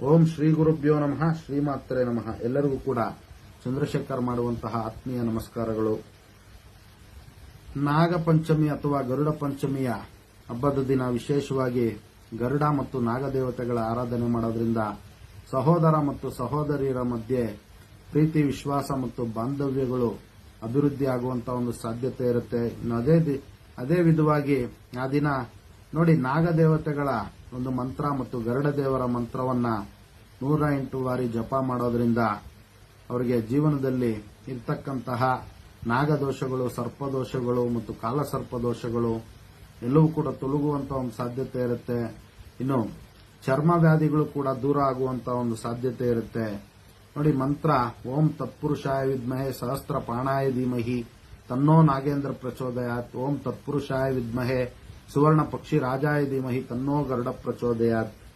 ಓಂ ಶ್ರೀ ಗುರುಭ್ಯೋ ನಮಃ, ಶ್ರೀಮಾತ್ರೆ ನಮಃ. ಎಲ್ಲರಿಗೂ ಕೂಡ ಚಂದ್ರಶೇಖರ್ ಮಾಡುವಂತಹ ಆತ್ಮೀಯ ನಮಸ್ಕಾರಗಳು. ನಾಗಪಂಚಮಿ ಅಥವಾ ಗರುಡ ಪಂಚಮಿಯ ಹಬ್ಬದ ದಿನ ವಿಶೇಷವಾಗಿ ಗರುಡ ಮತ್ತು ನಾಗದೇವತೆಗಳ ಆರಾಧನೆ ಮಾಡೋದ್ರಿಂದ ಸಹೋದರ ಮತ್ತು ಸಹೋದರಿಯರ ಮಧ್ಯೆ ಪ್ರೀತಿ, ವಿಶ್ವಾಸ ಮತ್ತು ಬಾಂಧವ್ಯಗಳು ಅಭಿವೃದ್ಧಿ ಆಗುವಂತಹ ಒಂದು ಸಾಧ್ಯತೆ ಇರುತ್ತೆ. ಅದೇ ವಿಧವಾಗಿ ಆ ದಿನ ನೋಡಿ, ನಾಗದೇವತೆಗಳ ಒಂದು ಮಂತ್ರ ಮತ್ತು ಗರುಡ ದೇವರ ಮಂತ್ರವನ್ನ 108 ಬಾರಿ ಜಪ ಮಾಡೋದ್ರಿಂದ ಅವರಿಗೆ ಜೀವನದಲ್ಲಿ ಇರ್ತಕ್ಕಂತಹ ನಾಗದೋಷಗಳು, ಸರ್ಪದೋಷಗಳು ಮತ್ತು ಕಾಲಸರ್ಪದೋಷಗಳು ಎಲ್ಲವೂ ಕೂಡ ತೊಲಗುವಂತಹ ಒಂದು ಸಾಧ್ಯತೆ ಇರುತ್ತೆ. ಇನ್ನು ಚರ್ಮ ವ್ಯಾಧಿಗಳು ಕೂಡ ದೂರ ಆಗುವಂತಹ ಒಂದು ಸಾಧ್ಯತೆ ಇರುತ್ತೆ. ನೋಡಿ, ಮಂತ್ರ ಓಂ ತತ್ಪುರುಷಾಯ ವಿದ್ಮಹೆ ಸಹಸ್ರ ಪ್ರಾಣಾಯ ಧೀಮಹಿ ತನ್ನೋ ನಾಗೇಂದ್ರ ಪ್ರಚೋದಯಾತ್. ಓಂ ತತ್ಪುರುಷಾಯ ವಿದ್ಮಹೆ ಸುವರ್ಣ ಪಕ್ಷಿ ರಾಜಾಯ ಧೀಮಹಿ ತನ್ನೋ ಗರುಡ ಪ್ರಚೋದಯಾತ್.